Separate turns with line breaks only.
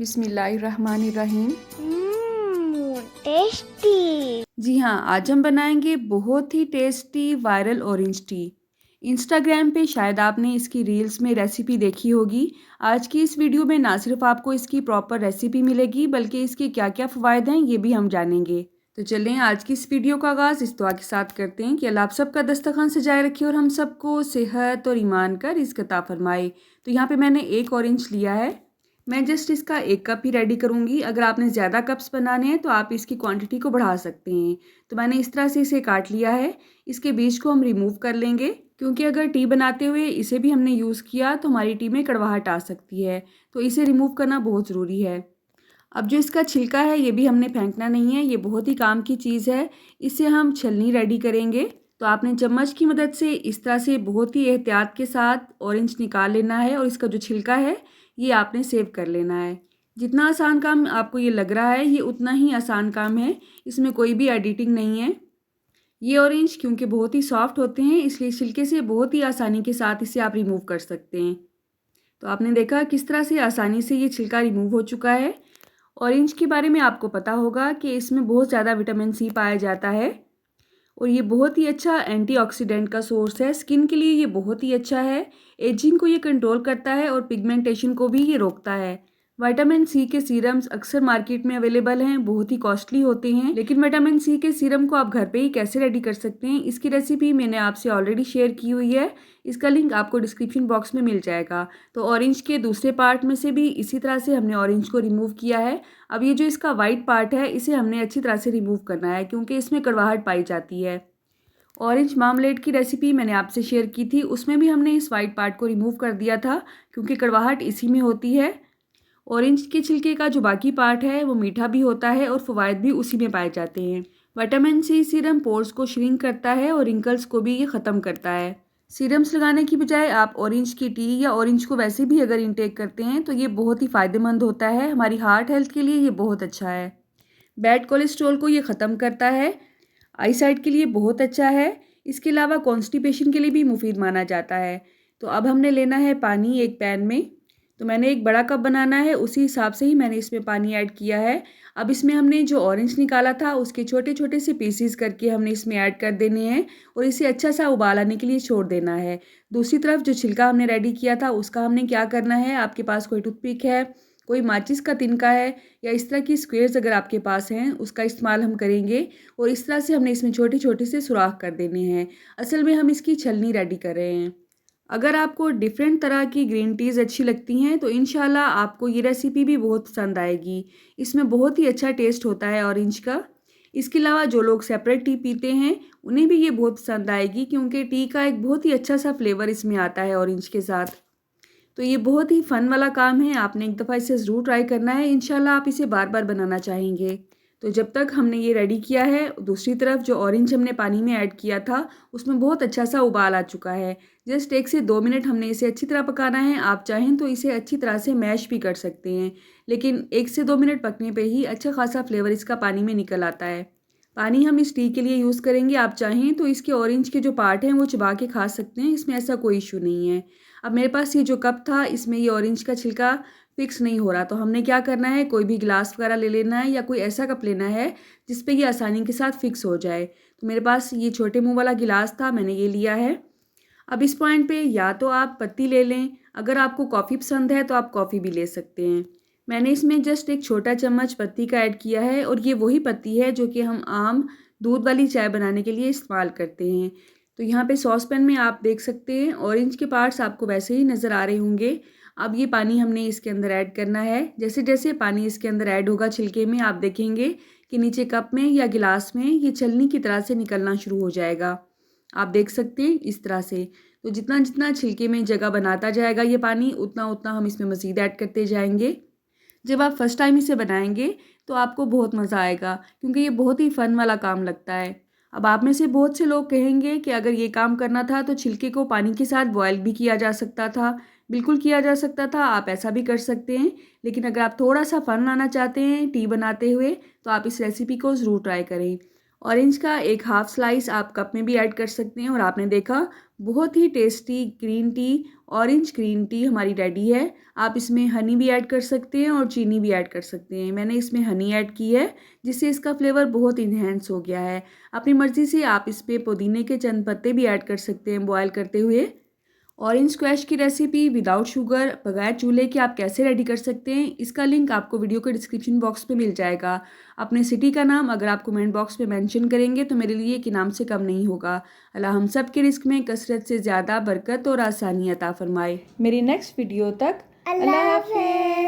बिस्मिल्लाहिर्रहमानिर्रहीम।
टेस्टी।
जी हाँ, आज हम बनाएंगे बहुत ही tasty viral orange tea. Instagram पे शायद आपने इसकी रील्स में रेसिपी देखी होगी। आज की इस वीडियो में ना सिर्फ आपको इसकी प्रॉपर रेसिपी मिलेगी बल्कि इसके क्या क्या फ़वाद हैं ये भी हम जानेंगे। तो चलें आज की इस वीडियो का आगाज़ इस दुआ के साथ करते हैं कि अल्लाह आप सबका दस्तरखान सजाए रखे और हम सबको सेहत और ईमान का रिज़्क अता फरमाए। तो यहाँ पे मैंने एक ऑरेंज लिया है। मैं जस्ट इसका 1 कप ही रेडी करूँगी। अगर आपने ज़्यादा कप्स बनाने हैं तो आप इसकी क्वांटिटी को बढ़ा सकते हैं। तो मैंने इस तरह से इसे काट लिया है। इसके बीज को हम रिमूव कर लेंगे क्योंकि अगर टी बनाते हुए इसे भी हमने यूज़ किया तो हमारी टी में कड़वाहट आ सकती है। तो इसे रिमूव करना बहुत ज़रूरी है। अब जो इसका छिलका है ये भी हमने फेंकना नहीं है, ये बहुत ही काम की चीज़ है। इससे हम छलनी रेडी करेंगे। तो आपने चम्मच की मदद से इस तरह से बहुत ही एहतियात के साथ ऑरेंज निकाल लेना है और इसका जो छिलका है ये आपने सेव कर लेना है। जितना आसान काम आपको ये लग रहा है ये उतना ही आसान काम है, इसमें कोई भी एडिटिंग नहीं है। ये ऑरेंज क्योंकि बहुत ही सॉफ्ट होते हैं इसलिए छिलके से बहुत ही आसानी के साथ इसे आप रिमूव कर सकते हैं। तो आपने देखा किस तरह से आसानी से ये छिलका रिमूव हो चुका है। ऑरेंज के बारे में आपको पता होगा कि इसमें बहुत ज़्यादा विटामिन सी पाया जाता है और ये बहुत ही अच्छा एंटीऑक्सीडेंट का सोर्स है। स्किन के लिए ये बहुत ही अच्छा है। एजिंग को ये कंट्रोल करता है और पिगमेंटेशन को भी ये रोकता है। विटामिन सी के सीरम्स अक्सर मार्केट में अवेलेबल हैं, बहुत ही कॉस्टली होते हैं, लेकिन विटामिन सी के सीरम को आप घर पे ही कैसे रेडी कर सकते हैं इसकी रेसिपी मैंने आपसे ऑलरेडी शेयर की हुई है। इसका लिंक आपको डिस्क्रिप्शन बॉक्स में मिल जाएगा। तो ऑरेंज के दूसरे पार्ट में से भी इसी तरह से हमने ऑरेंज को रिमूव किया है। अब ये जो इसका वाइट पार्ट है इसे हमने अच्छी तरह से रिमूव करना है क्योंकि इसमें कड़वाहट पाई जाती है। ऑरेंज मार्मलेड की रेसिपी मैंने आपसे शेयर की थी, उसमें भी हमने इस वाइट पार्ट को रिमूव कर दिया था क्योंकि कड़वाहट इसी में होती है। ऑरेंज के छिलके का जो बाकी पार्ट है वो मीठा भी होता है और फ़वाद भी उसी में पाए जाते हैं। विटामिन सी सीरम पोर्स को श्रिंक करता है और रिंकल्स को भी ये ख़त्म करता है। सीरम्स लगाने की बजाय आप ऑरेंज की टी या ऑरेंज को वैसे भी अगर इंटेक करते हैं तो ये बहुत ही फ़ायदेमंद होता है। हमारी हार्ट हेल्थ के लिए ये बहुत अच्छा है। बैड कोलेस्ट्रॉल को ये ख़त्म करता है। आई साइट के लिए बहुत अच्छा है। इसके अलावा कॉन्स्टिपेशन के लिए भी मुफीद माना जाता है। तो अब हमने लेना है पानी एक पैन में। तो मैंने एक बड़ा कप बनाना है, उसी हिसाब से ही मैंने इसमें पानी ऐड किया है। अब इसमें हमने जो ऑरेंज निकाला था उसके छोटे छोटे से पीसीज करके हमने इसमें ऐड कर देने हैं और इसे अच्छा सा उबाल आने के लिए छोड़ देना है। दूसरी तरफ जो छिलका हमने रेडी किया था उसका हमने क्या करना है, आपके पास कोई टूथपिक है, कोई माचिस का तिनका है या इस तरह की स्क्वेयर्स अगर आपके पास हैं उसका इस्तेमाल हम करेंगे और इस तरह से हमने इसमें छोटे छोटे से सुराख कर देने हैं। असल में हम इसकी छलनी रेडी कर रहे हैं। अगर आपको डिफरेंट तरह की ग्रीन टीज़ अच्छी लगती हैं तो इंशाल्लाह आपको ये रेसिपी भी बहुत पसंद आएगी। इसमें बहुत ही अच्छा टेस्ट होता है ऑरेंज का। इसके अलावा जो लोग सेपरेट टी पीते हैं उन्हें भी ये बहुत पसंद आएगी क्योंकि टी का एक बहुत ही अच्छा सा फ्लेवर इसमें आता है ऑरेंज के साथ। तो ये बहुत ही फ़न वाला काम है, आपने एक दफ़ा इसे ज़रूर ट्राई करना है, इंशाल्लाह आप इसे बार बार बनाना चाहेंगे। तो जब तक हमने ये रेडी किया है दूसरी तरफ जो ऑरेंज हमने पानी में ऐड किया था उसमें बहुत अच्छा सा उबाल आ चुका है। जस्ट 1 से 2 मिनट हमने इसे अच्छी तरह पकाना है। आप चाहें तो इसे अच्छी तरह से मैश भी कर सकते हैं, लेकिन 1 से 2 मिनट पकने पे ही अच्छा खासा फ्लेवर इसका पानी में निकल आता है। पानी हम इस टी के लिए यूज़ करेंगे। आप चाहें तो इसके ऑरेंज के जो पार्ट हैं वो चबा के खा सकते हैं, इसमें ऐसा कोई इशू नहीं है। अब मेरे पास ये जो कप था इसमें ये ऑरेंज का छिलका फिक्स नहीं हो रहा, तो हमने क्या करना है, कोई भी गिलास वगैरह ले लेना है या कोई ऐसा कप लेना है जिस पे ये आसानी के साथ फिक्स हो जाए। तो मेरे पास ये छोटे मुंह वाला गिलास था, मैंने ये लिया है। अब इस पॉइंट पे या तो आप पत्ती ले लें, अगर आपको कॉफ़ी पसंद है तो आप कॉफ़ी भी ले सकते हैं। मैंने इसमें जस्ट एक छोटा चम्मच पत्ती का ऐड किया है और ये वही पत्ती है जो कि हम आम दूध वाली चाय बनाने के लिए इस्तेमाल करते हैं। तो यहाँ पे सॉस पैन में आप देख सकते हैं ऑरेंज के पार्ट्स आपको वैसे ही नज़र आ रहे होंगे। अब ये पानी हमने इसके अंदर ऐड करना है। जैसे जैसे पानी इसके अंदर ऐड होगा छिलके में, आप देखेंगे कि नीचे कप में या गिलास में ये छलनी की तरह से निकलना शुरू हो जाएगा। आप देख सकते हैं इस तरह से। तो जितना जितना छिलके में जगह बनाता जाएगा ये पानी, उतना उतना हम इसमें मज़ीद ऐड करते जाएंगे। जब आप फर्स्ट टाइम इसे बनाएंगे तो आपको बहुत मज़ा आएगा क्योंकि ये बहुत ही फ़न वाला काम लगता है। अब आप में से बहुत से लोग कहेंगे कि अगर ये काम करना था तो छिलके को पानी के साथ बॉयल भी किया जा सकता था। बिल्कुल किया जा सकता था, आप ऐसा भी कर सकते हैं। लेकिन अगर आप थोड़ा सा फ़न लाना चाहते हैं टी बनाते हुए तो आप इस रेसिपी को ज़रूर ट्राई करें। ऑरेंज का एक हाफ स्लाइस आप कप में भी ऐड कर सकते हैं और आपने देखा बहुत ही tasty green tea, orange green tea हमारी रेडी है। आप इसमें हनी भी ऐड कर सकते हैं और चीनी भी ऐड कर सकते हैं। मैंने इसमें हनी ऐड की है जिससे इसका फ्लेवर बहुत इन्हेंस हो गया है। अपनी मर्ज़ी से आप इस पे पुदीने के चंद पत्ते भी ऐड कर सकते हैं बॉयल करते हुए। ऑरेंज स्क्वैश की रेसिपी विदाउट शुगर बगैर चूल्हे के आप कैसे रेडी कर सकते हैं, इसका लिंक आपको वीडियो के डिस्क्रिप्शन बॉक्स में मिल जाएगा। अपने सिटी का नाम अगर आप कमेंट बॉक्स में मेंशन करेंगे तो मेरे लिए एक इनाम से कम नहीं होगा। अल्लाह हम सब के रिस्क में कसरत से ज़्यादा बरकत और आसानी अता फरमाए। मेरी नेक्स्ट वीडियो तक अल्लाह हाफ़िज़।